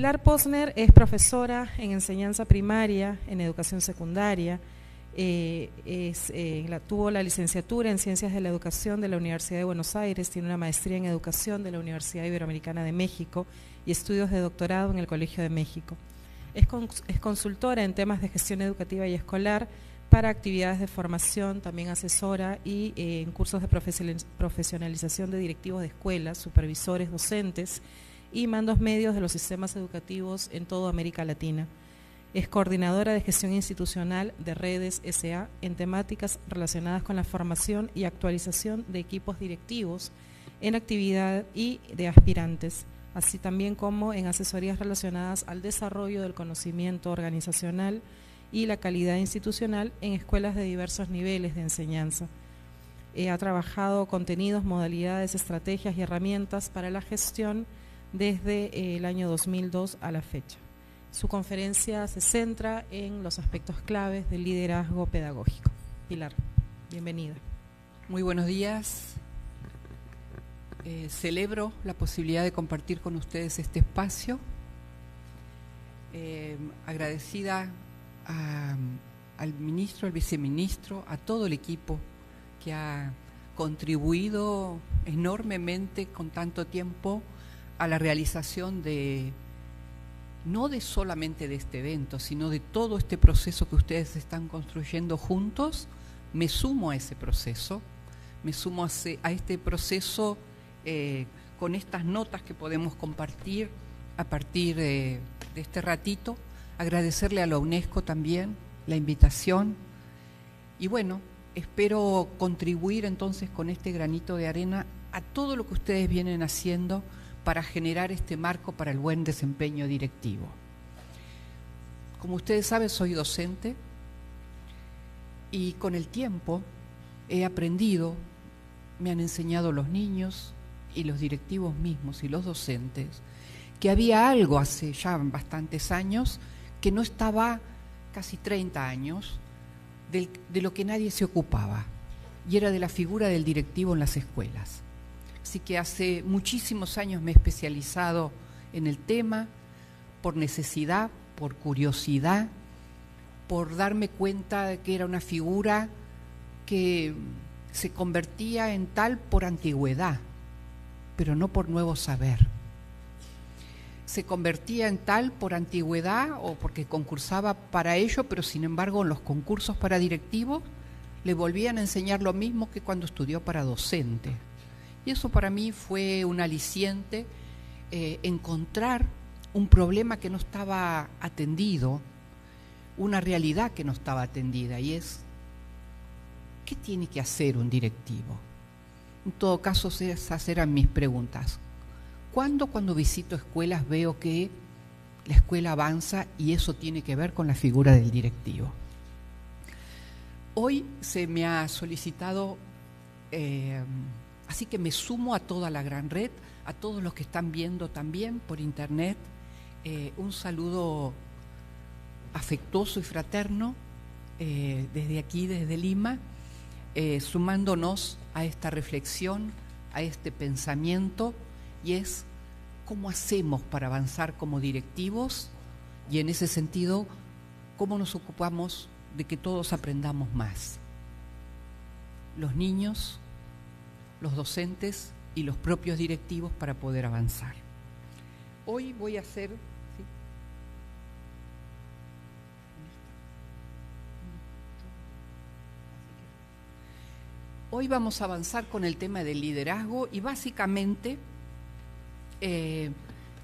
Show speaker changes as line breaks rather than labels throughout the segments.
Pilar Posner es profesora en enseñanza primaria, en educación secundaria. Tuvo la licenciatura en Ciencias de la Educación de la Universidad de Buenos Aires, tiene una maestría en Educación de la Universidad Iberoamericana de México y estudios de doctorado en el Colegio de México. Es consultora en temas de gestión educativa y escolar para actividades de formación, también asesora y en cursos de profesionalización de directivos de escuelas, supervisores, docentes y mandos medios de los sistemas educativos en toda América Latina. Es coordinadora de gestión institucional de Redes S.A. en temáticas relacionadas con la formación y actualización de equipos directivos en actividad y de aspirantes, así también como en asesorías relacionadas al desarrollo del conocimiento organizacional y la calidad institucional en escuelas de diversos niveles de enseñanza. Ha trabajado contenidos, modalidades, estrategias y herramientas para la gestión desde el año 2002 a la fecha. Su conferencia se centra en los aspectos claves del liderazgo pedagógico. Pilar, bienvenida.
Muy buenos días. Celebro la posibilidad de compartir con ustedes este espacio. Agradecida al ministro, al viceministro, a todo el equipo que ha contribuido enormemente con tanto tiempo a la realización no solamente de este evento, sino de todo este proceso que ustedes están construyendo juntos. Me sumo a ese proceso, me sumo a este proceso con estas notas que podemos compartir a partir de este ratito. Agradecerle a la UNESCO también la invitación y bueno, espero contribuir entonces con este granito de arena a todo lo que ustedes vienen haciendo para generar este marco para el buen desempeño directivo. Como ustedes saben, soy docente y con el tiempo he aprendido, me han enseñado los niños y los directivos mismos y los docentes, que había algo hace ya bastantes años que no estaba, casi 30 años, de lo que nadie se ocupaba, y era de la figura del directivo en las escuelas. Así que hace muchísimos años me he especializado en el tema, por necesidad, por curiosidad, por darme cuenta de que era una figura que se convertía en tal por antigüedad, pero no por nuevo saber. Se convertía en tal por antigüedad o porque concursaba para ello, pero sin embargo en los concursos para directivos le volvían a enseñar lo mismo que cuando estudió para docente. Y eso para mí fue un aliciente, encontrar un problema que no estaba atendido, una realidad que no estaba atendida, y es, ¿qué tiene que hacer un directivo? En todo caso, esas eran mis preguntas. Cuando visito escuelas veo que la escuela avanza y eso tiene que ver con la figura del directivo? Hoy se me ha solicitado, así que me sumo a toda la gran red, a todos los que están viendo también por internet, un saludo afectuoso y fraterno desde aquí, desde Lima, sumándonos a esta reflexión, a este pensamiento, y es cómo hacemos para avanzar como directivos y en ese sentido cómo nos ocupamos de que todos aprendamos más. Los niños, los docentes y los propios directivos para poder avanzar. Hoy voy a hacer... ¿sí? Hoy vamos a avanzar con el tema del liderazgo y básicamente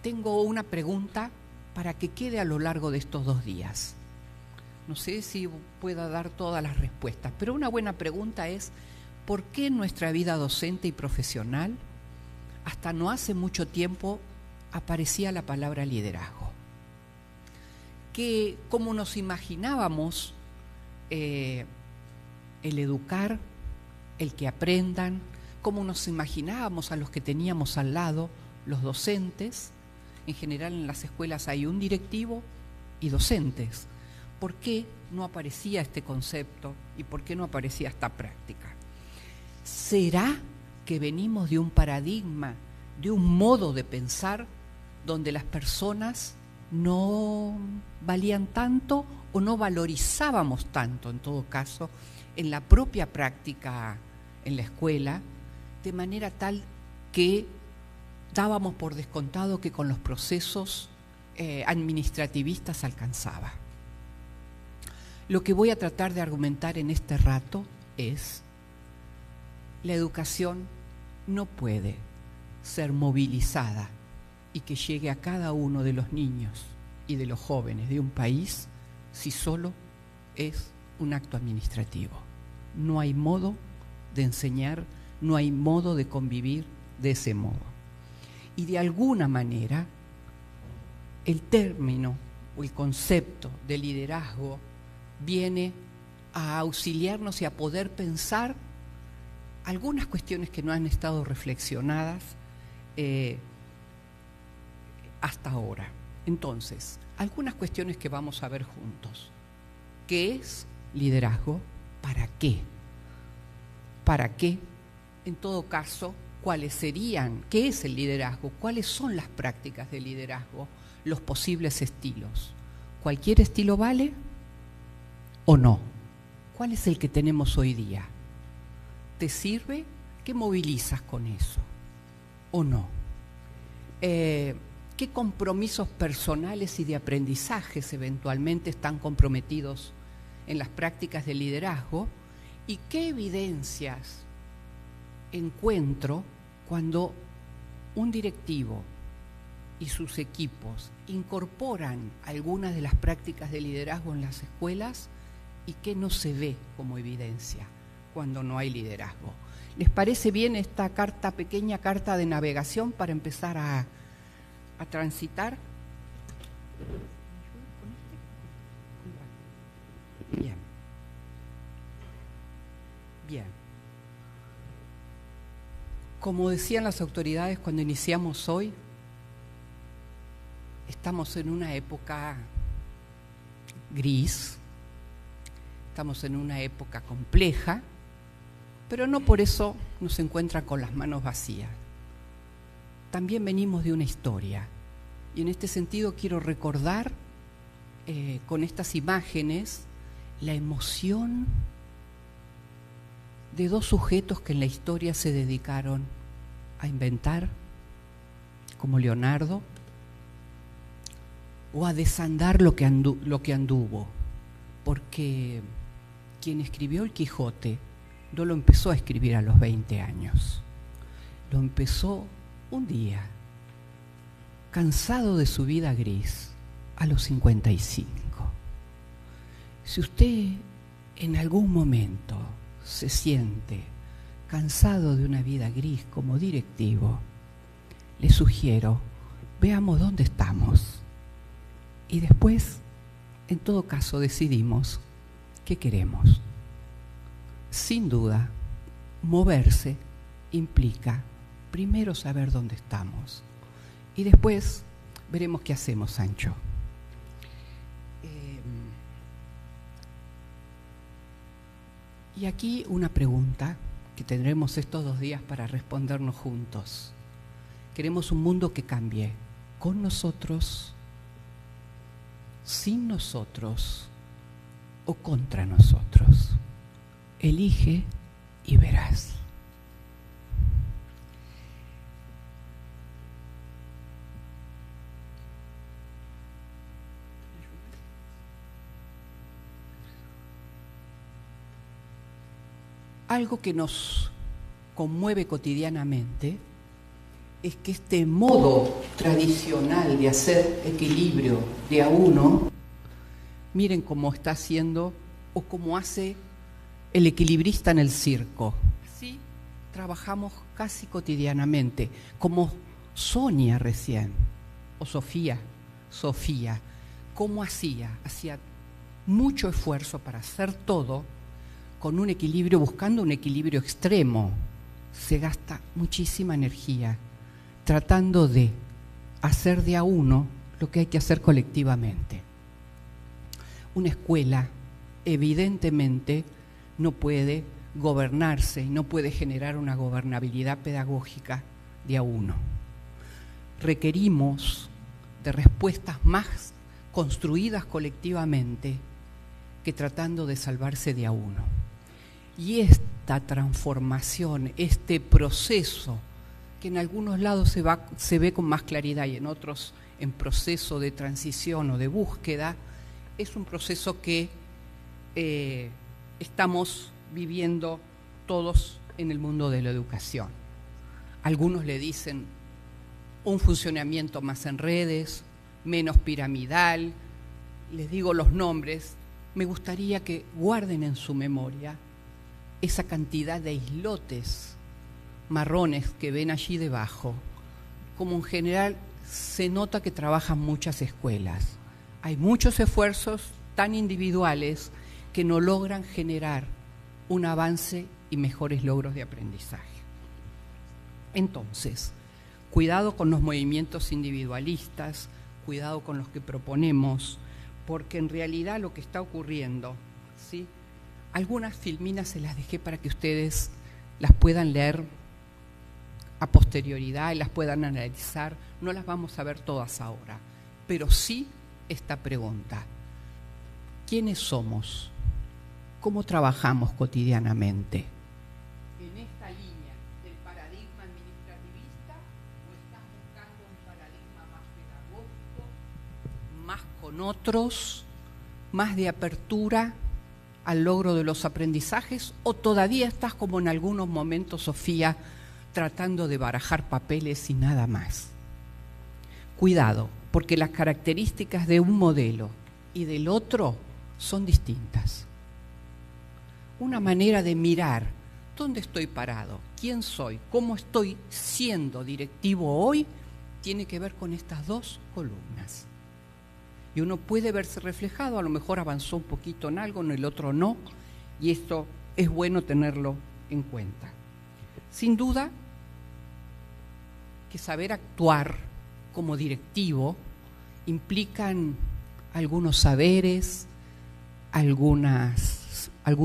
tengo una pregunta para que quede a lo largo de estos 2 días. No sé si pueda dar todas las respuestas, pero una buena pregunta es: ¿por qué en nuestra vida docente y profesional hasta no hace mucho tiempo aparecía la palabra liderazgo? Que como nos imaginábamos el educar, el que aprendan, cómo nos imaginábamos a los que teníamos al lado, los docentes. En general en las escuelas hay un directivo y docentes. ¿Por qué no aparecía este concepto y por qué no aparecía esta práctica? ¿Será que venimos de un paradigma, de un modo de pensar donde las personas no valían tanto o no valorizábamos tanto, en todo caso, en la propia práctica en la escuela, de manera tal que dábamos por descontado que con los procesos administrativistas alcanzaba. Lo que voy a tratar de argumentar en este rato es: la educación no puede ser movilizada y que llegue a cada uno de los niños y de los jóvenes de un país si solo es un acto administrativo. No hay modo de enseñar, no hay modo de convivir de ese modo. Y de alguna manera, el término o el concepto de liderazgo viene a auxiliarnos y a poder pensar algunas cuestiones que no han estado reflexionadas hasta ahora. Entonces, algunas cuestiones que vamos a ver juntos. ¿Qué es liderazgo? ¿Para qué? ¿Para qué? En todo caso, ¿cuáles serían? ¿Qué es el liderazgo? ¿Cuáles son las prácticas de liderazgo? Los posibles estilos. ¿Cualquier estilo vale o no? ¿Cuál es el que tenemos hoy día? ¿Te sirve? ¿Qué movilizas con eso? ¿O no? ¿Qué compromisos personales y de aprendizajes eventualmente están comprometidos en las prácticas de liderazgo? ¿Y qué evidencias encuentro cuando un directivo y sus equipos incorporan algunas de las prácticas de liderazgo en las escuelas y qué no se ve como evidencia cuando no hay liderazgo? ¿Les parece bien esta pequeña carta de navegación para empezar a transitar? Bien. Bien. Como decían las autoridades cuando iniciamos hoy, estamos en una época gris, estamos en una época compleja, pero no por eso nos encuentran con las manos vacías. También venimos de una historia, y en este sentido quiero recordar con estas imágenes la emoción de dos sujetos que en la historia se dedicaron a inventar, como Leonardo, o a desandar lo que anduvo, porque quien escribió el Quijote no lo empezó a escribir a los 20 años, lo empezó un día, cansado de su vida gris, a los 55. Si usted en algún momento se siente cansado de una vida gris como directivo, le sugiero, veamos dónde estamos y después, en todo caso, decidimos qué queremos. Sin duda, moverse implica primero saber dónde estamos y después veremos qué hacemos, Sancho. Y aquí una pregunta que tendremos estos 2 días para respondernos juntos. ¿Queremos un mundo que cambie con nosotros, sin nosotros o contra nosotros? Elige y verás. Algo que nos conmueve cotidianamente es que este modo tradicional de hacer equilibrio de a uno, miren cómo está haciendo o cómo hace el equilibrista en el circo. Así trabajamos casi cotidianamente, como Sonia recién, o Sofía, cómo hacía mucho esfuerzo para hacer todo con un equilibrio, buscando un equilibrio extremo. Se gasta muchísima energía tratando de hacer de a uno lo que hay que hacer colectivamente. Una escuela evidentemente no puede gobernarse y no puede generar una gobernabilidad pedagógica de a uno. Requerimos ante respuestas más construidas colectivamente que tratando de salvarse de a uno. Y esta transformación, este proceso, que en algunos lados se ve con más claridad y en otros en proceso de transición o de búsqueda, es un proceso que estamos viviendo todos en el mundo de la educación. Algunos le dicen un funcionamiento más en redes, menos piramidal. Les digo los nombres. Me gustaría que guarden en su memoria esa cantidad de islotes marrones que ven allí debajo. Como en general se nota que trabajan muchas escuelas. Hay muchos esfuerzos tan individuales que no logran generar un avance y mejores logros de aprendizaje. Entonces, cuidado con los movimientos individualistas, cuidado con los que proponemos, porque en realidad lo que está ocurriendo, ¿sí? Algunas filminas se las dejé para que ustedes las puedan leer a posterioridad y las puedan analizar. No las vamos a ver todas ahora, pero sí esta pregunta: ¿quiénes somos? ¿Cómo trabajamos cotidianamente? ¿En esta línea del paradigma administrativista o estás buscando un paradigma más pedagógico, más con otros, más de apertura al logro de los aprendizajes, o todavía estás como en algunos momentos, Sofía, tratando de barajar papeles y nada más? Cuidado, porque las características de un modelo y del otro son distintas. Una manera de mirar dónde estoy parado, quién soy, cómo estoy siendo directivo hoy, tiene que ver con estas dos columnas. Y uno puede verse reflejado, a lo mejor avanzó un poquito en algo, en el otro no, y esto es bueno tenerlo en cuenta. Sin duda que saber actuar como directivo implican algunos saberes, algún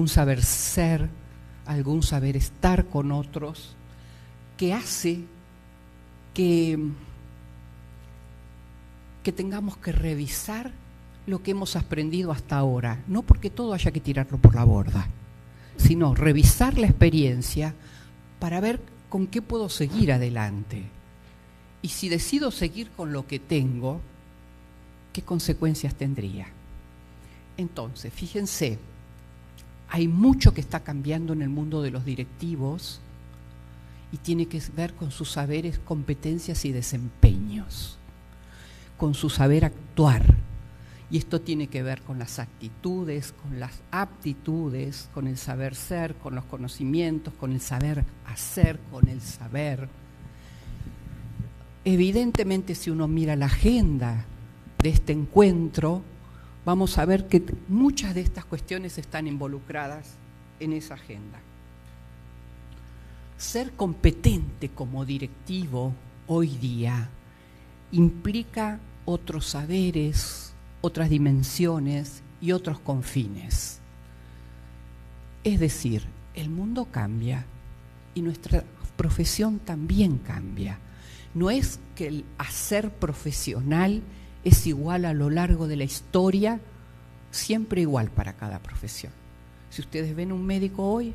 saber ser, algún saber estar con otros, que hace que tengamos que revisar lo que hemos aprendido hasta ahora, no porque todo haya que tirarlo por la borda, sino revisar la experiencia para ver con qué puedo seguir adelante. Y si decido seguir con lo que tengo, ¿qué consecuencias tendría? Entonces, fíjense, hay mucho que está cambiando en el mundo de los directivos y tiene que ver con sus saberes, competencias y desempeños, con su saber actuar. Y esto tiene que ver con las actitudes, con las aptitudes, con el saber ser, con los conocimientos, con el saber hacer, con el saber. Evidentemente, si uno mira la agenda de este encuentro, vamos a ver que muchas de estas cuestiones están involucradas en esa agenda. Ser competente como directivo hoy día implica otros saberes, otras dimensiones y otros confines. Es decir, el mundo cambia y nuestra profesión también cambia. No es que el hacer profesional es igual a lo largo de la historia, siempre igual para cada profesión. Si ustedes ven un médico hoy,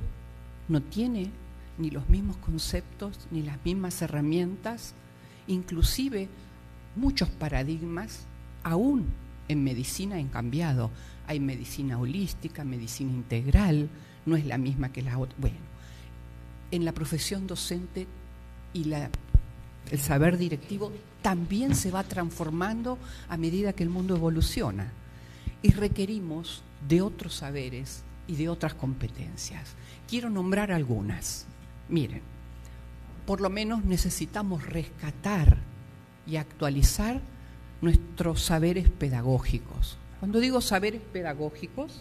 no tiene ni los mismos conceptos, ni las mismas herramientas, inclusive muchos paradigmas, aún en medicina han cambiado. Hay medicina holística, medicina integral, no es la misma que la otra. Bueno, en la profesión docente y el saber directivo también se va transformando a medida que el mundo evoluciona y requerimos de otros saberes y de otras competencias. Quiero nombrar algunas. Miren, por lo menos necesitamos rescatar y actualizar nuestros saberes pedagógicos. Cuando digo saberes pedagógicos,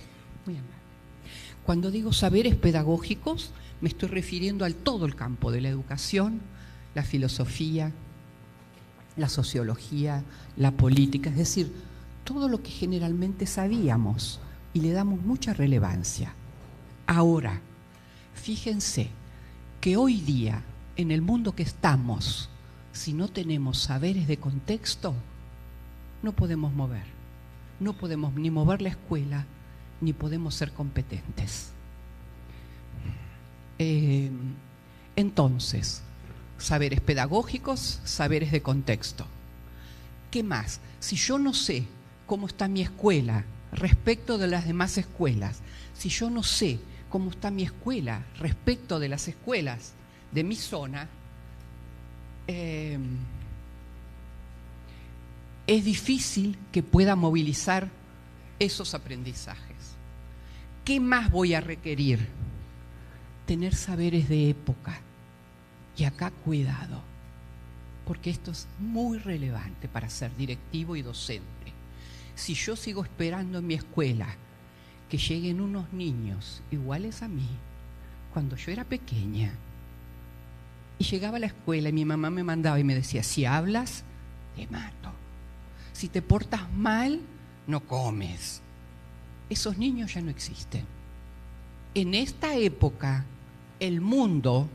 cuando digo saberes pedagógicos, me estoy refiriendo a todo el campo de la educación, la filosofía, la sociología, la política, es decir, todo lo que generalmente sabíamos y le damos mucha relevancia. Ahora, fíjense que hoy día, en el mundo que estamos, si no tenemos saberes de contexto, no podemos mover. No podemos ni mover la escuela, ni podemos ser competentes. Entonces, saberes pedagógicos, saberes de contexto. ¿Qué más? Si yo no sé cómo está mi escuela respecto de las demás escuelas, si yo no sé cómo está mi escuela respecto de las escuelas de mi zona, es difícil que pueda movilizar esos aprendizajes. ¿Qué más voy a requerir? Tener saberes de época. Y acá cuidado, porque esto es muy relevante para ser directivo y docente. Si yo sigo esperando en mi escuela que lleguen unos niños iguales a mí, cuando yo era pequeña, y llegaba a la escuela y mi mamá me mandaba y me decía, si hablas, te mato. Si te portas mal, no comes. Esos niños ya no existen. En esta época, el mundo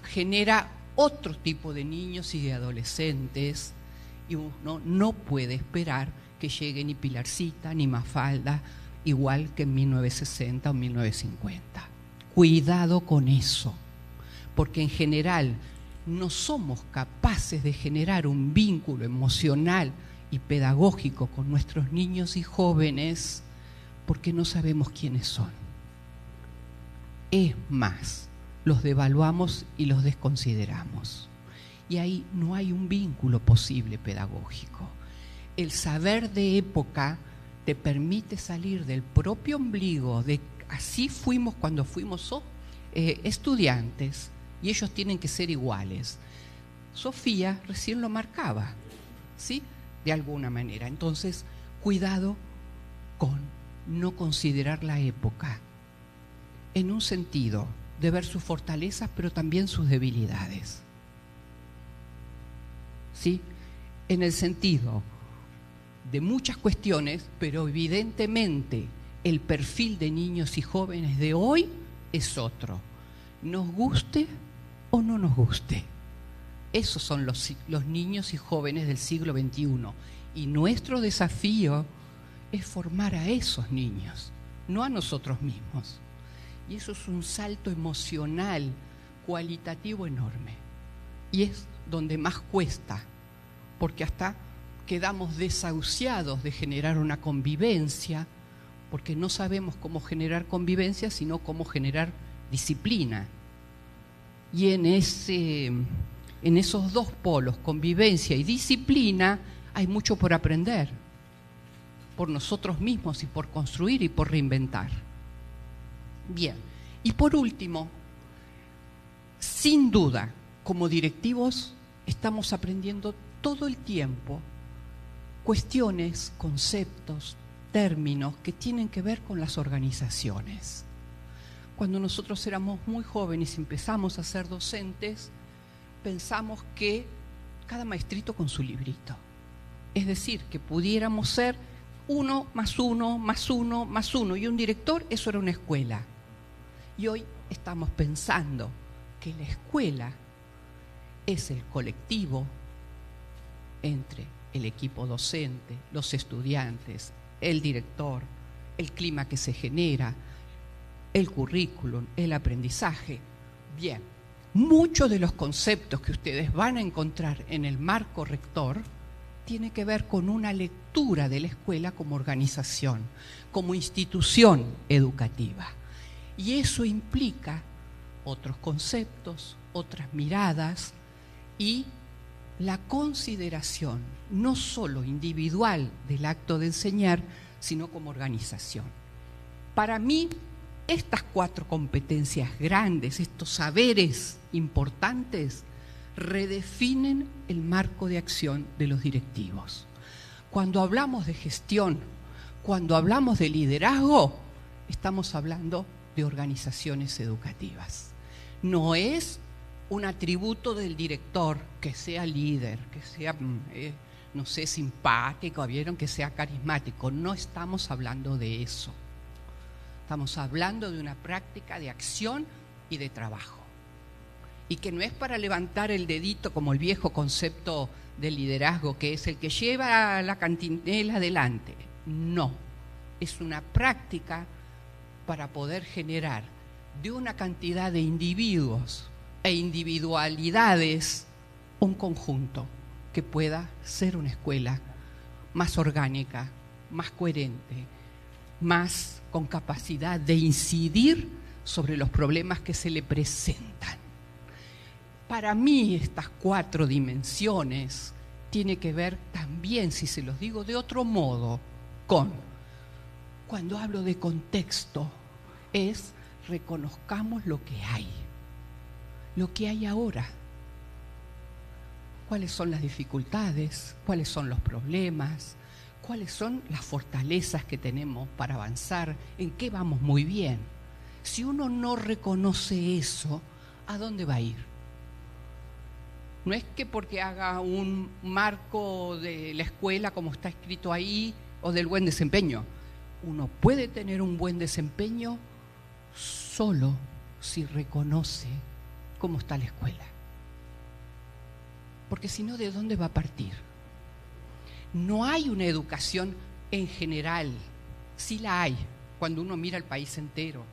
genera otro tipo de niños y de adolescentes y uno no puede esperar que llegue ni Pilarcita ni Mafalda igual que en 1960 o 1950. Cuidado con eso, porque en general no somos capaces de generar un vínculo emocional y pedagógico con nuestros niños y jóvenes porque no sabemos quiénes son. Es más, los devaluamos y los desconsideramos. Y ahí no hay un vínculo posible pedagógico. El saber de época te permite salir del propio ombligo, de así fuimos cuando fuimos estudiantes, y ellos tienen que ser iguales. Sofía recién lo marcaba, ¿sí? De alguna manera. Entonces, cuidado con no considerar la época en un sentido de ver sus fortalezas, pero también sus debilidades. ¿Sí? En el sentido de muchas cuestiones, pero evidentemente el perfil de niños y jóvenes de hoy es otro. Nos guste o no nos guste. Esos son los niños y jóvenes del siglo XXI. Y nuestro desafío es formar a esos niños, no a nosotros mismos. Y eso es un salto emocional, cualitativo enorme. Y es donde más cuesta, porque hasta quedamos desahuciados de generar una convivencia, porque no sabemos cómo generar convivencia, sino cómo generar disciplina. Y en esos dos polos, convivencia y disciplina, hay mucho por aprender, por nosotros mismos y por construir y por reinventar. Bien, y por último, sin duda, como directivos, estamos aprendiendo todo el tiempo cuestiones, conceptos, términos que tienen que ver con las organizaciones. Cuando nosotros éramos muy jóvenes y empezamos a ser docentes, pensamos que cada maestrito con su librito. Es decir, que pudiéramos ser 1 más 1 más 1 más 1 y un director, eso era una escuela. Y hoy estamos pensando que la escuela es el colectivo entre el equipo docente, los estudiantes, el director, el clima que se genera, el currículum, el aprendizaje. Bien, muchos de los conceptos que ustedes van a encontrar en el marco rector tiene que ver con una lectura de la escuela como organización, como institución educativa. Y eso implica otros conceptos, otras miradas y la consideración no solo individual del acto de enseñar, sino como organización. Para mí, estas 4 competencias grandes, estos saberes importantes, redefinen el marco de acción de los directivos. Cuando hablamos de gestión, cuando hablamos de liderazgo, estamos hablando de organizaciones educativas. No es un atributo del director que sea líder, que sea, no sé, simpático, vieron, que sea carismático. No estamos hablando de eso. Estamos hablando de una práctica de acción y de trabajo. y que no es para levantar el dedito como el viejo concepto del liderazgo, que es el que lleva la cantinela adelante. No, es una práctica para poder generar de una cantidad de individuos e individualidades un conjunto que pueda ser una escuela más orgánica, más coherente, más con capacidad de incidir sobre los problemas que se le presentan. Para mí estas 4 dimensiones tiene que ver también, si se los digo de otro modo, con, cuando hablo de contexto, es reconozcamos lo que hay ahora. ¿Cuáles son las dificultades? ¿Cuáles son los problemas? ¿Cuáles son las fortalezas que tenemos para avanzar? ¿En qué vamos muy bien? Si uno no reconoce eso, ¿a dónde va a ir? No es que porque haga un marco de la escuela como está escrito ahí o del buen desempeño. Uno puede tener un buen desempeño solo si reconoce cómo está la escuela. Porque si no, ¿de dónde va a partir? No hay una educación en general, sí la hay cuando uno mira el país entero,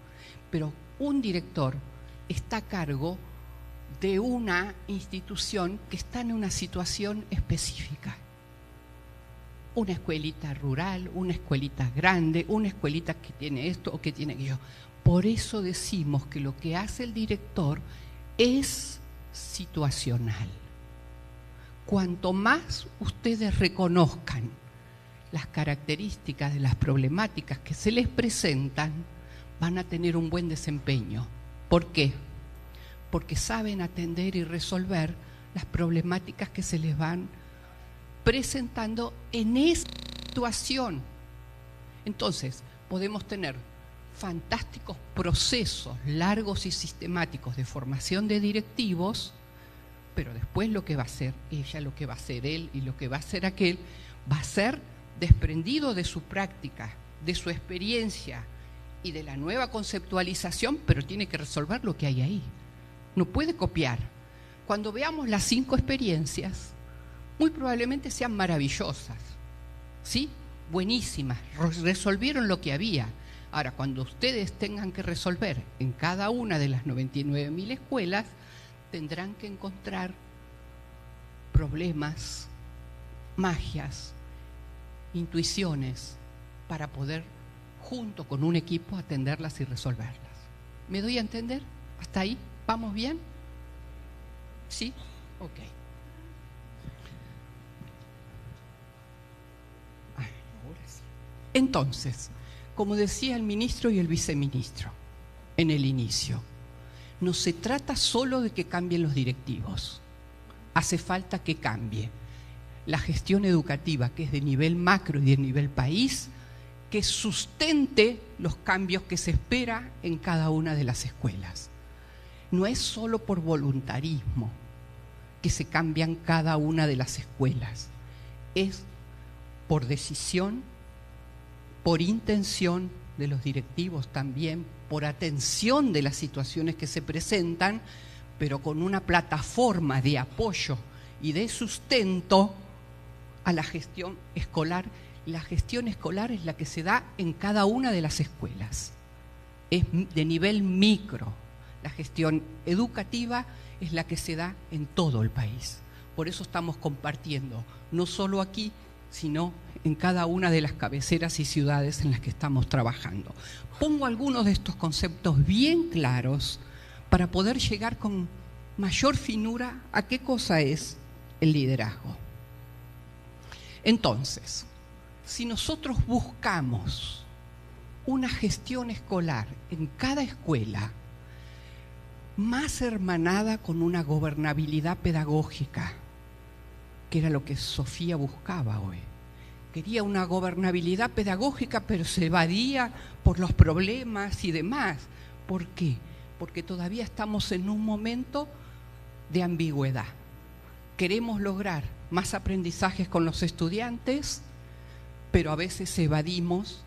pero un director está a cargo de una institución que está en una situación específica. Una escuelita rural, una escuelita grande, una escuelita que tiene esto o que tiene aquello. Por eso decimos que lo que hace el director es situacional. Cuanto más ustedes reconozcan las características de las problemáticas que se les presentan, van a tener un buen desempeño. ¿Por qué? Porque saben atender y resolver las problemáticas que se les van presentando en esa situación. Entonces, podemos tener fantásticos procesos largos y sistemáticos de formación de directivos, pero después lo que va a hacer ella, lo que va a hacer él y lo que va a hacer aquel, va a ser desprendido de su práctica, de su experiencia y de la nueva conceptualización, pero tiene que resolver lo que hay ahí. No puede copiar. Cuando veamos las 5 experiencias, muy probablemente sean maravillosas, ¿sí? Buenísimas, resolvieron lo que había. Ahora, cuando ustedes tengan que resolver en cada una de las 99.000 escuelas, tendrán que encontrar problemas, magias, intuiciones, para poder, junto con un equipo, atenderlas y resolverlas. ¿Me doy a entender? ¿Hasta ahí? ¿Vamos bien? ¿Sí? Ok. Ahora sí. Entonces, como decía el ministro y el viceministro en el inicio, no se trata solo de que cambien los directivos. Hace falta que cambie la gestión educativa, que es de nivel macro y de nivel país, que sustente los cambios que se espera en cada una de las escuelas. No es solo por voluntarismo que se cambian cada una de las escuelas, es por decisión, por intención de los directivos también, por atención de las situaciones que se presentan, pero con una plataforma de apoyo y de sustento a la gestión escolar. La gestión escolar es la que se da en cada una de las escuelas, es de nivel micro. La gestión educativa es la que se da en todo el país. Por eso estamos compartiendo, no solo aquí, sino en cada una de las cabeceras y ciudades en las que estamos trabajando. Pongo algunos de estos conceptos bien claros para poder llegar con mayor finura a qué cosa es el liderazgo. Entonces, si nosotros buscamos una gestión escolar en cada escuela más hermanada con una gobernabilidad pedagógica, que era lo que Sofía buscaba hoy. Quería una gobernabilidad pedagógica, pero se evadía por los problemas y demás. ¿Por qué? Porque todavía estamos en un momento de ambigüedad. Queremos lograr más aprendizajes con los estudiantes, pero a veces evadimos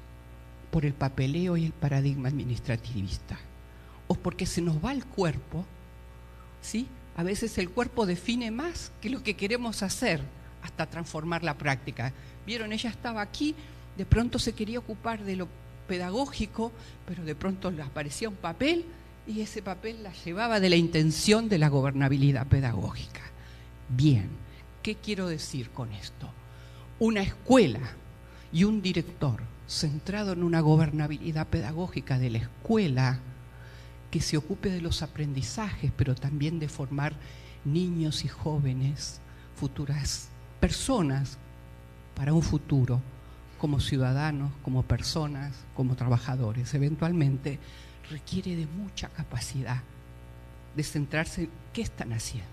por el papeleo y el paradigma administrativista. O porque se nos va el cuerpo, ¿sí?, A veces el cuerpo define más que lo que queremos hacer hasta transformar la práctica. Vieron, ella estaba aquí, de pronto se quería ocupar de lo pedagógico, pero de pronto le aparecía un papel y ese papel la llevaba de la intención de la gobernabilidad pedagógica. Bien, ¿qué quiero decir con esto? Una escuela y un director centrado en una gobernabilidad pedagógica de la escuela que se ocupe de los aprendizajes, pero también de formar niños y jóvenes, futuras personas para un futuro, como ciudadanos, como personas, como trabajadores. Eventualmente requiere de mucha capacidad de centrarse en qué están haciendo.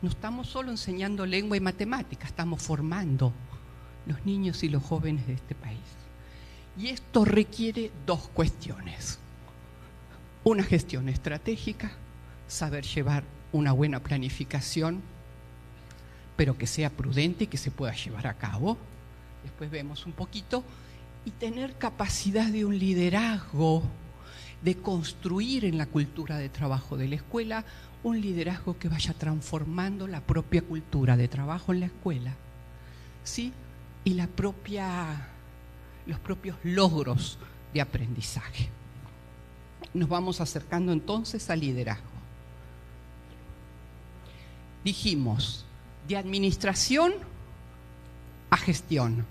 No estamos solo enseñando lengua y matemática, estamos formando los niños y los jóvenes de este país. Y esto requiere dos cuestiones. Una gestión estratégica, saber llevar una buena planificación, pero que sea prudente y que se pueda llevar a cabo. Después vemos un poquito. Y tener capacidad de un liderazgo, de construir en la cultura de trabajo de la escuela un liderazgo que vaya transformando la propia cultura de trabajo en la escuela, ¿sí? Y los propios logros de aprendizaje. Nos vamos acercando entonces al liderazgo. Dijimos, de administración a gestión.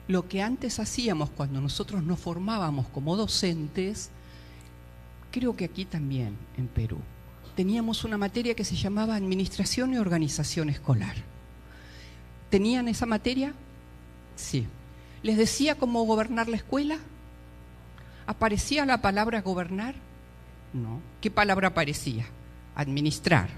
Lo que antes hacíamos cuando nosotros nos formábamos como docentes, creo que aquí también en Perú, teníamos una materia que se llamaba Administración y Organización Escolar. ¿Tenían esa materia? Sí. ¿Les decía cómo gobernar la escuela? ¿Aparecía la palabra gobernar? No. ¿Qué palabra aparecía? Administrar.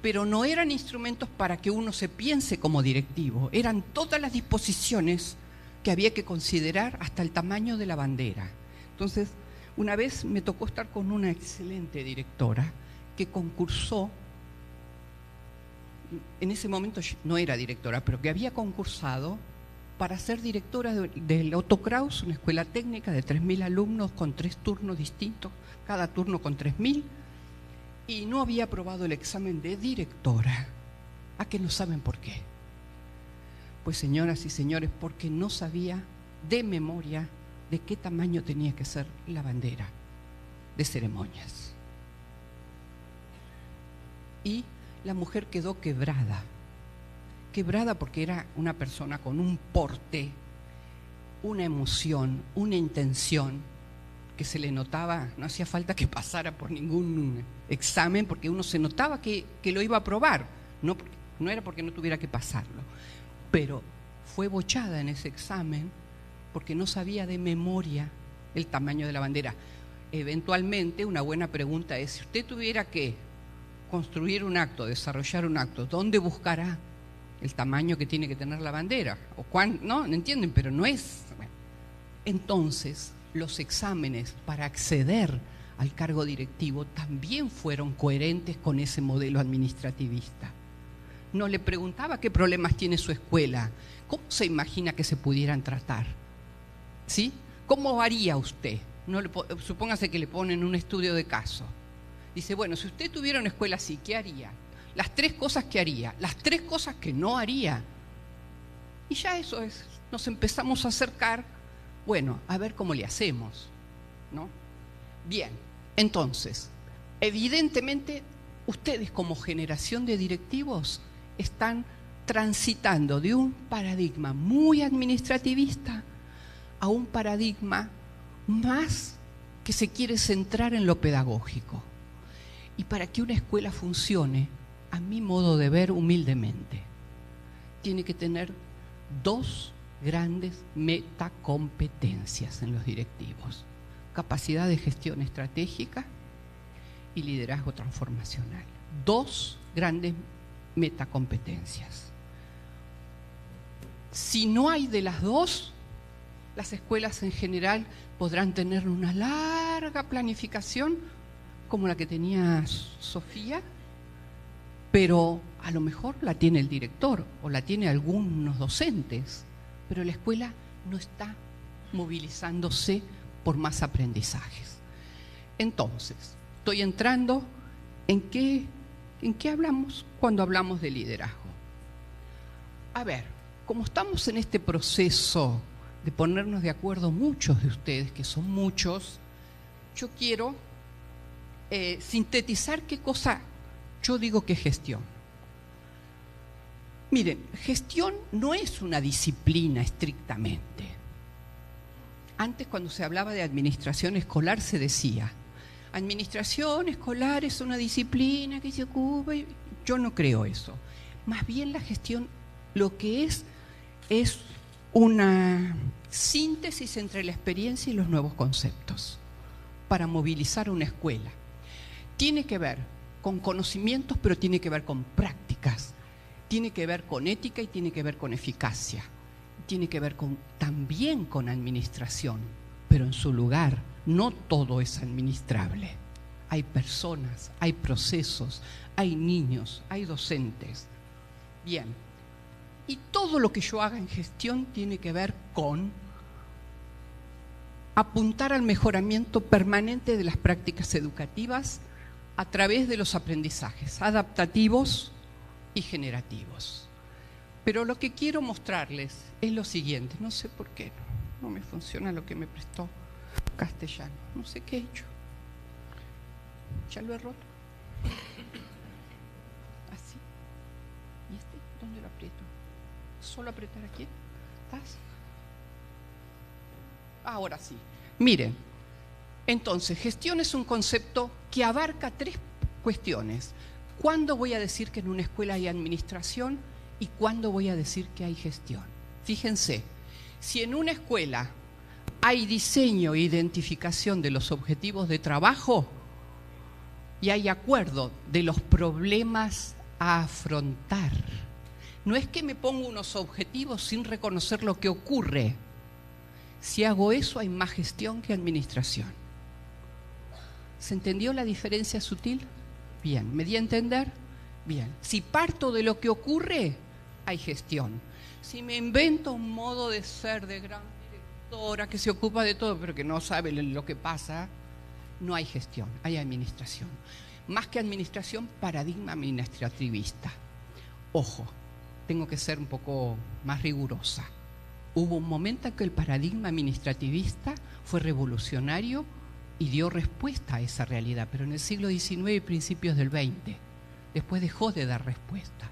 Pero no eran instrumentos para que uno se piense como directivo, eran todas las disposiciones que había que considerar hasta el tamaño de la bandera. Entonces, una vez me tocó estar con una excelente directora que concursó, en ese momento no era directora, pero que había concursado para ser directora del Otto Kraus, una escuela técnica de 3.000 alumnos con 3 turnos distintos, cada turno con 3.000, y no había aprobado el examen de directora. ¿A que no saben por qué? Pues señoras y señores, porque no sabía de memoria de qué tamaño tenía que ser la bandera de ceremonias. Y la mujer quedó quebrada porque era una persona con un porte, una emoción, una intención que se le notaba. No hacía falta que pasara por ningún examen porque uno se notaba que lo iba a aprobar, no era porque no tuviera que pasarlo, pero fue bochada en ese examen porque no sabía de memoria el tamaño de la bandera. Eventualmente, una buena pregunta es, si usted tuviera que construir un acto, desarrollar un acto, ¿dónde buscará el tamaño que tiene que tener la bandera? ¿O no entienden? Pero no es. Bueno. Entonces, los exámenes para acceder al cargo directivo también fueron coherentes con ese modelo administrativista. No le preguntaba qué problemas tiene su escuela, cómo se imagina que se pudieran tratar, ¿sí? ¿Cómo haría usted? Supóngase que le ponen un estudio de caso. Dice, bueno, si usted tuviera una escuela así, ¿qué haría? Las 3 cosas que haría, las 3 cosas que no haría. Y ya eso es, nos empezamos a acercar, bueno, a ver cómo le hacemos, ¿no? Bien, entonces, evidentemente, ustedes como generación de directivos están transitando de un paradigma muy administrativista a un paradigma más que se quiere centrar en lo pedagógico. Y para que una escuela funcione, a mi modo de ver humildemente, tiene que tener 2 grandes metacompetencias en los directivos: capacidad de gestión estratégica y liderazgo transformacional. 2 grandes metacompetencias. Si no hay de las 2, las escuelas en general podrán tener una larga planificación como la que tenía Sofía, pero a lo mejor la tiene el director o la tiene algunos docentes, pero la escuela no está movilizándose por más aprendizajes. Entonces, estoy entrando ¿En qué hablamos cuando hablamos de liderazgo? A ver, como estamos en este proceso de ponernos de acuerdo muchos de ustedes, que son muchos, yo quiero sintetizar qué cosa yo digo que es gestión. Miren, gestión no es una disciplina estrictamente. Antes, cuando se hablaba de administración escolar, se decía, administración escolar es una disciplina que se ocupa. Yo no creo eso. Más bien la gestión lo que es una síntesis entre la experiencia y los nuevos conceptos para movilizar una escuela. Tiene que ver con conocimientos, pero tiene que ver con prácticas. Tiene que ver con ética y tiene que ver con eficacia. Tiene que ver también con administración, pero en su lugar. No todo es administrable. Hay personas, hay procesos, hay niños, hay docentes. Bien. Y todo lo que yo haga en gestión tiene que ver con apuntar al mejoramiento permanente de las prácticas educativas a través de los aprendizajes adaptativos y generativos. Pero lo que quiero mostrarles es lo siguiente. No sé por qué no me funciona lo que me prestó Castellano. No sé qué he hecho. Ya lo he roto. Así. ¿Y este? ¿Dónde lo aprieto? ¿Solo apretar aquí? ¿Estás? Ahora sí. Miren, entonces, gestión es un concepto que abarca tres cuestiones. ¿Cuándo voy a decir que en una escuela hay administración y cuándo voy a decir que hay gestión? Fíjense, si en una escuela hay diseño e identificación de los objetivos de trabajo y hay acuerdo de los problemas a afrontar, no es que me pongo unos objetivos sin reconocer lo que ocurre. Si hago eso, hay más gestión que administración. ¿Se entendió la diferencia sutil? Bien. ¿Me di a entender? Bien. Si parto de lo que ocurre, hay gestión. Si me invento un modo de ser de gran directora que se ocupa de todo, pero que no sabe lo que pasa, no hay gestión, hay administración. Más que administración, paradigma administrativista. Ojo, tengo que ser un poco más rigurosa. Hubo un momento en que el paradigma administrativista fue revolucionario y dio respuesta a esa realidad, pero en el siglo XIX y principios del XX, después dejó de dar respuesta.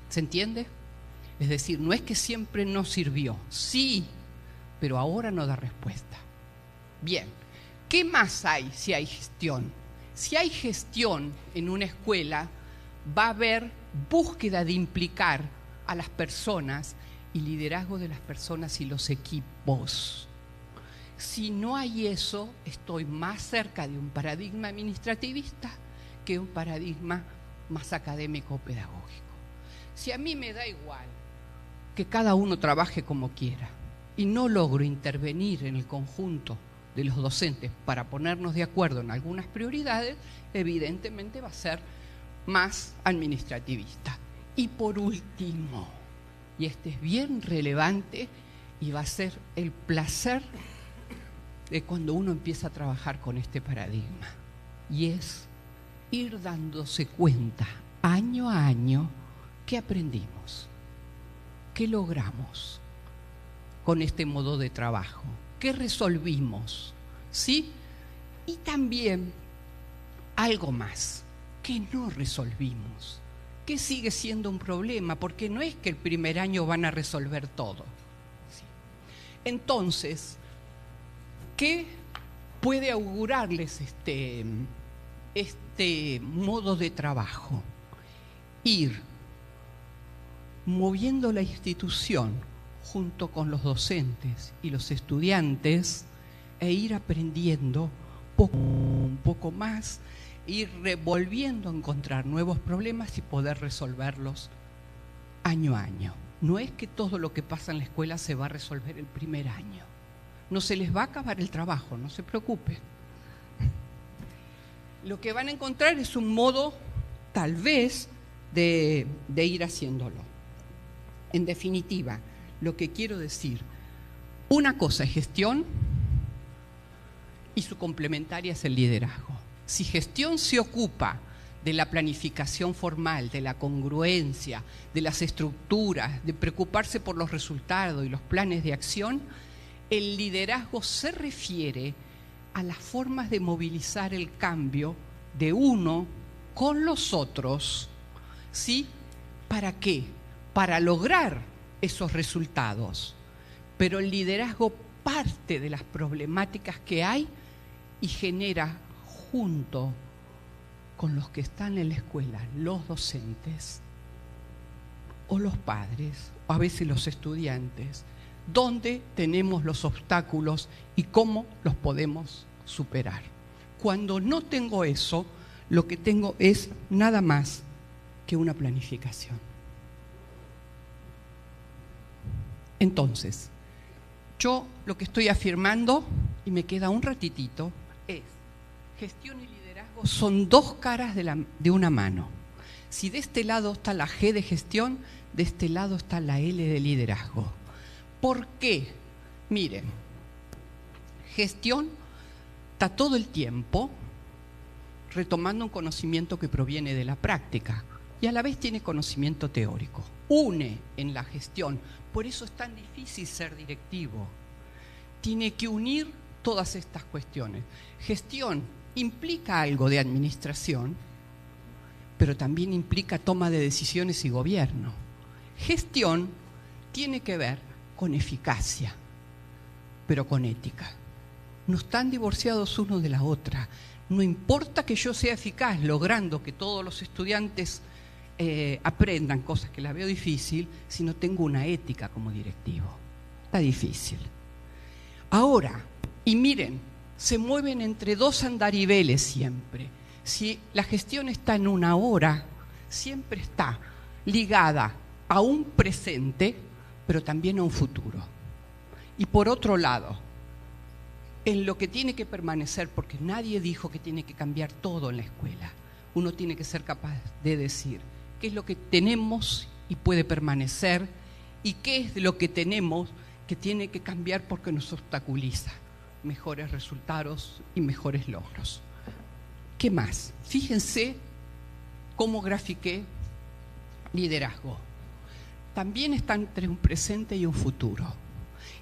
¿Se entiende? Es decir, no es que siempre no sirvió, sí, pero ahora no da respuesta. Bien, ¿qué más hay si hay gestión? Si hay gestión en una escuela, va a haber búsqueda de implicar a las personas y liderazgo de las personas y los equipos. Si no hay eso, estoy más cerca de un paradigma administrativista que un paradigma más académico o pedagógico. Si a mí me da igual que cada uno trabaje como quiera y no logro intervenir en el conjunto de los docentes para ponernos de acuerdo en algunas prioridades, evidentemente va a ser más administrativista. Y por último, y este es bien relevante y va a ser el placer de cuando uno empieza a trabajar con este paradigma, y es ir dándose cuenta año a año qué aprendimos, qué logramos con este modo de trabajo, qué resolvimos, ¿sí? Y también algo más, que no resolvimos, que sigue siendo un problema, porque no es que el primer año van a resolver todo. ¿Sí? Entonces, ¿qué puede augurarles este modo de trabajo? Ir moviendo la institución junto con los docentes y los estudiantes e ir aprendiendo un poco más, ir volviendo a encontrar nuevos problemas y poder resolverlos año a año. No es que todo lo que pasa en la escuela se va a resolver el primer año. No se les va a acabar el trabajo, no se preocupen. Lo que van a encontrar es un modo, tal vez, de ir haciéndolo. En definitiva, lo que quiero decir, una cosa es gestión y su complementaria es el liderazgo. Si gestión se ocupa de la planificación formal, de la congruencia, de las estructuras, de preocuparse por los resultados y los planes de acción, el liderazgo se refiere a las formas de movilizar el cambio de uno con los otros, ¿sí? ¿Para qué? Para lograr esos resultados. Pero el liderazgo parte de las problemáticas que hay y genera junto con los que están en la escuela, los docentes o los padres, o a veces los estudiantes, dónde tenemos los obstáculos y cómo los podemos superar. Cuando no tengo eso, lo que tengo es nada más que una planificación. Entonces, yo lo que estoy afirmando, y me queda un ratitito, es gestión y liderazgo son dos caras de una mano. Si de este lado está la G de gestión, de este lado está la L de liderazgo. ¿Por qué? Miren, gestión está todo el tiempo retomando un conocimiento que proviene de la práctica y a la vez tiene conocimiento teórico. Une en la gestión, por eso es tan difícil ser directivo. Tiene que unir todas estas cuestiones. Gestión implica algo de administración, pero también implica toma de decisiones y gobierno. Gestión tiene que ver con eficacia, pero con ética. No están divorciados uno de la otra. No importa que yo sea eficaz logrando que todos los estudiantes aprendan cosas que la veo difícil, si no tengo una ética como directivo. Está difícil. Ahora, y miren, se mueven entre dos andariveles siempre. Si la gestión está en una hora, siempre está ligada a un presente, pero también a un futuro. Y por otro lado, en lo que tiene que permanecer, porque nadie dijo que tiene que cambiar todo en la escuela, uno tiene que ser capaz de decir qué es lo que tenemos y puede permanecer y qué es lo que tenemos que tiene que cambiar porque nos obstaculiza mejores resultados y mejores logros. ¿Qué más? Fíjense cómo grafiqué liderazgo. También está entre un presente y un futuro.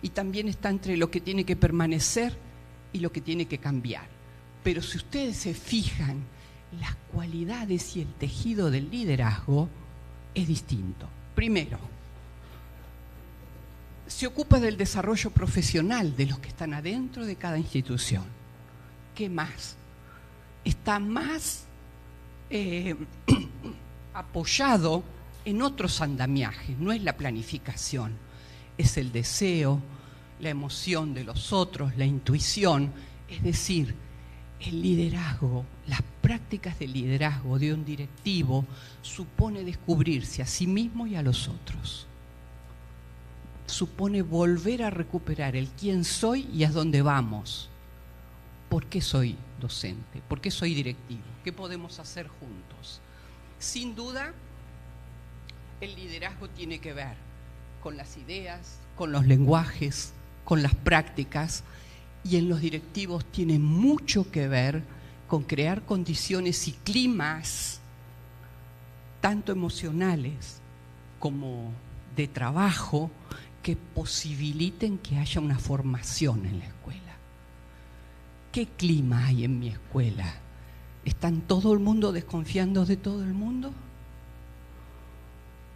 Y también está entre lo que tiene que permanecer y lo que tiene que cambiar. Pero si ustedes se fijan, las cualidades y el tejido del liderazgo es distinto. Primero, se ocupa del desarrollo profesional de los que están adentro de cada institución. ¿Qué más? Está más apoyado en otros andamiajes, no es la planificación, es el deseo, la emoción de los otros, la intuición, es decir, el liderazgo, las prácticas de liderazgo de un directivo supone descubrirse a sí mismo y a los otros. Supone volver a recuperar el quién soy y a dónde vamos. ¿Por qué soy docente? ¿Por qué soy directivo? ¿Qué podemos hacer juntos? Sin duda, el liderazgo tiene que ver con las ideas, con los lenguajes, con las prácticas, y en los directivos tiene mucho que ver con crear condiciones y climas, tanto emocionales como de trabajo, que posibiliten que haya una formación en la escuela. ¿Qué clima hay en mi escuela? ¿Están todo el mundo desconfiando de todo el mundo?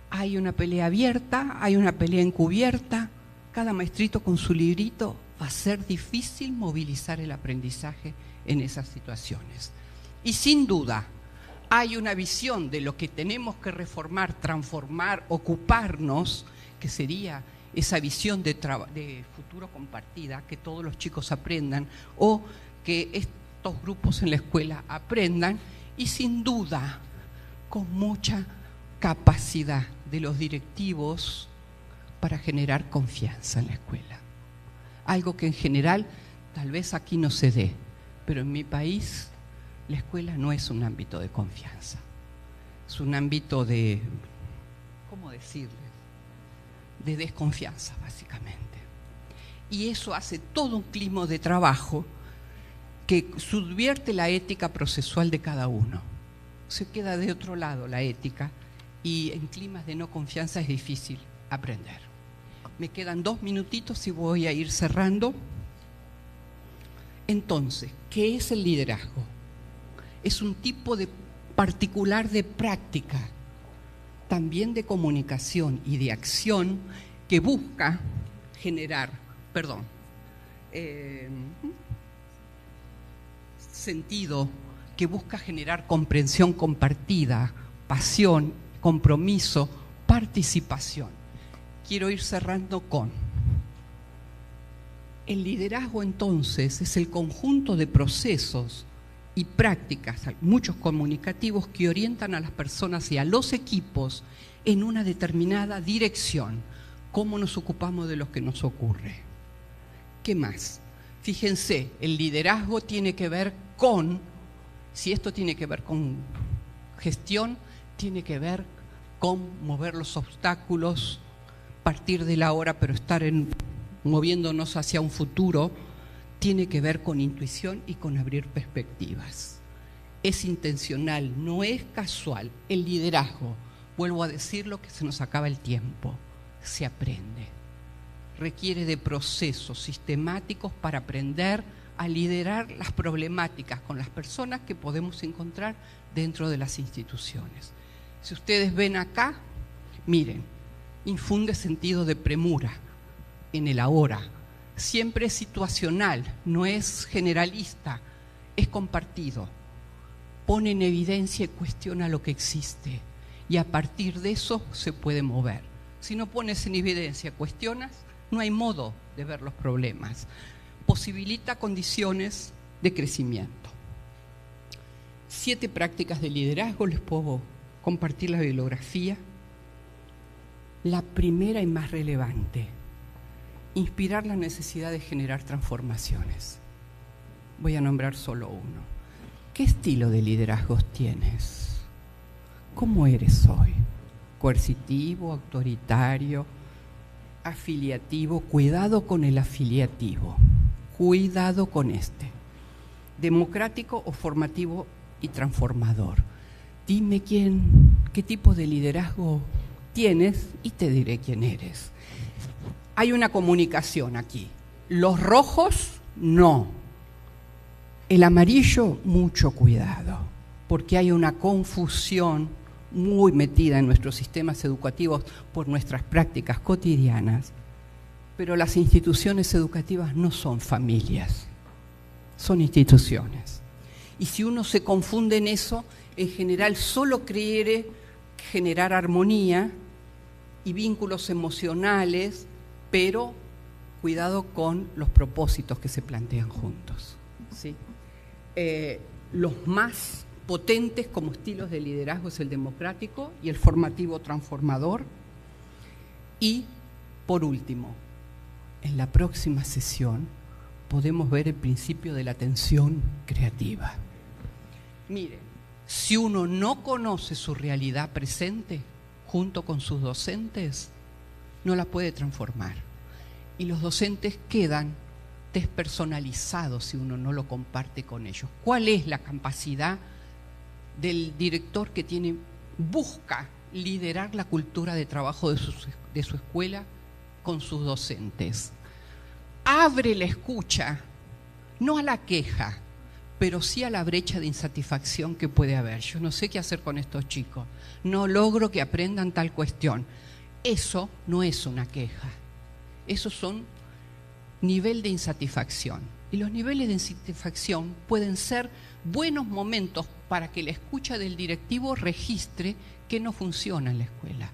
¿Hay una pelea abierta? ¿Hay una pelea encubierta? Cada maestrito con su librito. Va a ser difícil movilizar el aprendizaje en esas situaciones. Y sin duda, hay una visión de lo que tenemos que reformar, transformar, ocuparnos, que sería esa visión de futuro compartida, que todos los chicos aprendan o que estos grupos en la escuela aprendan, y sin duda con mucha capacidad de los directivos para generar confianza en la escuela. Algo que en general tal vez aquí no se dé, pero en mi país la escuela no es un ámbito de confianza, es un ámbito de, ¿cómo decirle?, de desconfianza, básicamente. Y eso hace todo un clima de trabajo que subvierte la ética procesual de cada uno. se queda de otro lado la ética, y en climas de no confianza es difícil aprender. Me quedan 2 minutitos y voy a ir cerrando. Entonces, ¿qué es el liderazgo? Es un tipo de particular de práctica, también de comunicación y de acción, que busca generar, sentido, que busca generar comprensión compartida, pasión, compromiso, participación. Quiero ir cerrando con: el liderazgo entonces es el conjunto de procesos y prácticas, muchos comunicativos, que orientan a las personas y a los equipos en una determinada dirección. ¿Cómo nos ocupamos de lo que nos ocurre? ¿Qué más? Fíjense, el liderazgo tiene que ver con, si esto tiene que ver con gestión, tiene que ver con mover los obstáculos, partir de la hora, pero estar moviéndonos hacia un futuro. Tiene que ver con intuición y con abrir perspectivas. Es intencional, no es casual. El liderazgo, vuelvo a decirlo que se nos acaba el tiempo, se aprende. Requiere de procesos sistemáticos para aprender a liderar las problemáticas con las personas que podemos encontrar dentro de las instituciones. Si ustedes ven acá, miren, infunde sentido de premura en el ahora. Siempre es situacional, no es generalista, es compartido. Pone en evidencia y cuestiona lo que existe, y a partir de eso se puede mover. Si no pones en evidencia, cuestionas, no hay modo de ver los problemas. Posibilita condiciones de crecimiento. 7 prácticas de liderazgo, les puedo compartir la bibliografía. La primera y más relevante: inspirar la necesidad de generar transformaciones. Voy a nombrar solo uno. ¿Qué estilo de liderazgo tienes? ¿Cómo eres hoy? ¿Coercitivo, autoritario, afiliativo? Cuidado con el afiliativo. Cuidado con este. ¿Democrático o formativo y transformador? Dime qué tipo de liderazgo tienes y te diré quién eres. Hay una comunicación aquí. Los rojos, no. El amarillo, mucho cuidado, porque hay una confusión muy metida en nuestros sistemas educativos por nuestras prácticas cotidianas. Pero las instituciones educativas no son familias, son instituciones. Y si uno se confunde en eso, en general solo quiere generar armonía y vínculos emocionales, pero cuidado con los propósitos que se plantean juntos, ¿sí? Los más potentes como estilos de liderazgo es el democrático y el formativo transformador. Y, por último, en la próxima sesión podemos ver el principio de la atención creativa. Miren, si uno no conoce su realidad presente junto con sus docentes, no la puede transformar. Y los docentes quedan despersonalizados si uno no lo comparte con ellos. ¿Cuál es la capacidad del director que busca liderar la cultura de trabajo de su escuela con sus docentes? Abre la escucha, no a la queja, pero sí a la brecha de insatisfacción que puede haber. Yo no sé qué hacer con estos chicos, no logro que aprendan tal cuestión. Eso no es una queja, eso son nivel de insatisfacción. Y los niveles de insatisfacción pueden ser buenos momentos para que la escucha del directivo registre que no funciona en la escuela.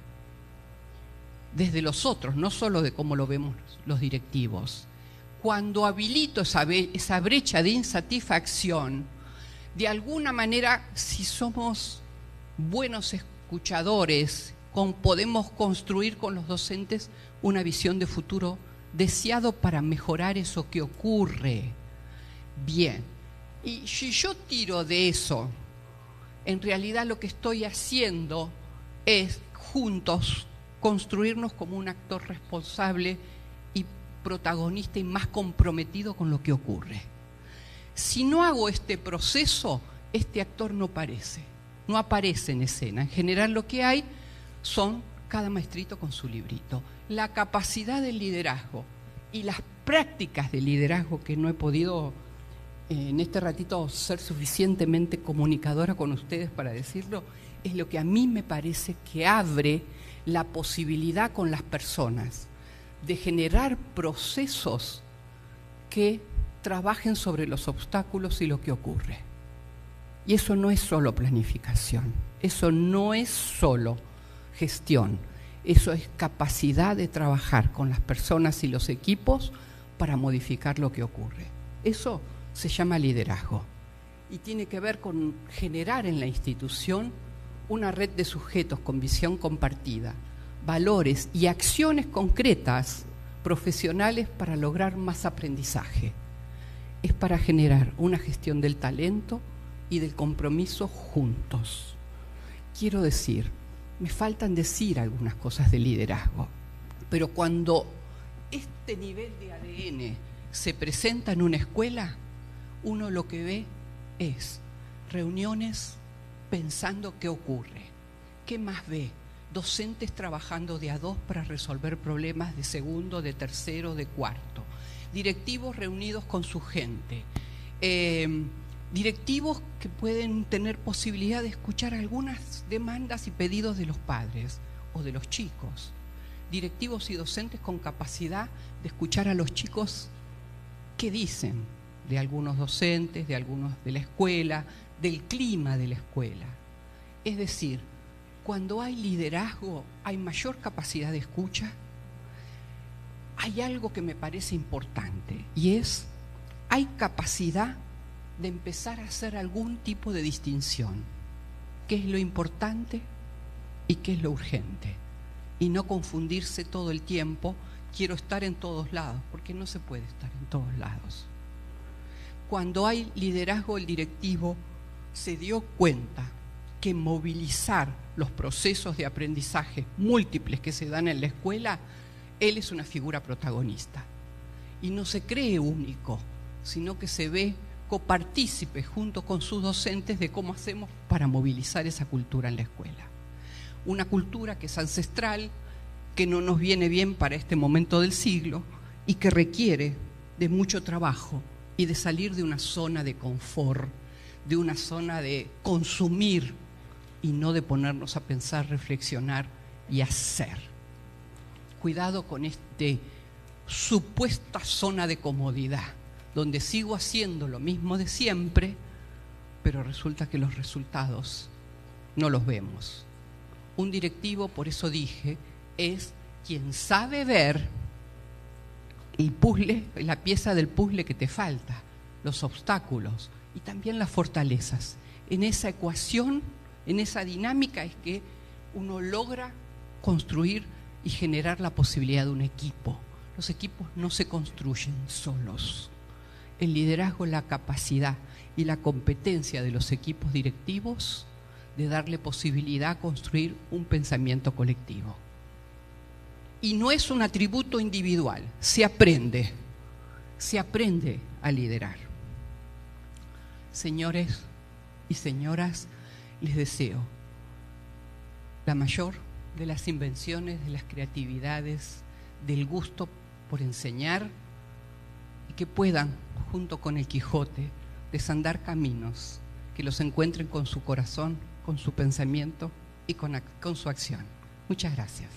Desde los otros, no solo de cómo lo vemos los directivos. Cuando habilito esa brecha de insatisfacción, de alguna manera, si somos buenos escuchadores, podemos construir con los docentes una visión de futuro deseado para mejorar eso que ocurre. Bien, y si yo tiro de eso, en realidad lo que estoy haciendo es juntos construirnos como un actor responsable y protagonista y más comprometido con lo que ocurre. Si no hago este proceso, este actor no aparece. no aparece en escena. En general lo que hay son cada maestrito con su librito. La capacidad del liderazgo y las prácticas de liderazgo, que no he podido en este ratito ser suficientemente comunicadora con ustedes para decirlo, es lo que a mí me parece que abre la posibilidad con las personas de generar procesos que trabajen sobre los obstáculos y lo que ocurre. Y eso no es solo planificación, eso no es solo gestión, eso es capacidad de trabajar con las personas y los equipos para modificar lo que ocurre. Eso se llama liderazgo y tiene que ver con generar en la institución una red de sujetos con visión compartida, valores y acciones concretas profesionales para lograr más aprendizaje. Es para generar una gestión del talento y del compromiso juntos. Quiero decir, me faltan decir algunas cosas de liderazgo, pero cuando este nivel de ADN se presenta en una escuela, uno lo que ve es reuniones pensando qué ocurre. ¿Qué más ve? Docentes trabajando de a dos para resolver problemas de segundo, de tercero, de cuarto. Directivos reunidos con su gente. Directivos que pueden tener posibilidad de escuchar algunas demandas y pedidos de los padres o de los chicos. Directivos y docentes con capacidad de escuchar a los chicos qué dicen de algunos docentes, de algunos de la escuela, del clima de la escuela. Es decir, cuando hay liderazgo, hay mayor capacidad de escucha. Hay algo que me parece importante y es, hay capacidad de empezar a hacer algún tipo de distinción. ¿Qué es lo importante y qué es lo urgente? Y no confundirse todo el tiempo, quiero estar en todos lados, porque no se puede estar en todos lados. Cuando hay liderazgo, el directivo se dio cuenta que movilizar los procesos de aprendizaje múltiples que se dan en la escuela, él es una figura protagonista. Y no se cree único, sino que se ve copartícipe junto con sus docentes de cómo hacemos para movilizar esa cultura en la escuela. Una cultura que es ancestral, que no nos viene bien para este momento del siglo y que requiere de mucho trabajo y de salir de una zona de confort, de una zona de consumir y no de ponernos a pensar, reflexionar y hacer. Cuidado con esta supuesta zona de comodidad, donde sigo haciendo lo mismo de siempre, pero resulta que los resultados no los vemos. Un directivo, por eso dije, es quien sabe ver el puzzle, la pieza del puzzle que te falta, los obstáculos y también las fortalezas. En esa ecuación, en esa dinámica es que uno logra construir y generar la posibilidad de un equipo. Los equipos no se construyen solos. El liderazgo es la capacidad y la competencia de los equipos directivos de darle posibilidad a construir un pensamiento colectivo. Y no es un atributo individual, se aprende a liderar. Señores y señoras, les deseo la mayor de las invenciones, de las creatividades, del gusto por enseñar y que puedan, junto con el Quijote, desandar caminos, que los encuentren con su corazón, con su pensamiento y con su acción. Muchas gracias.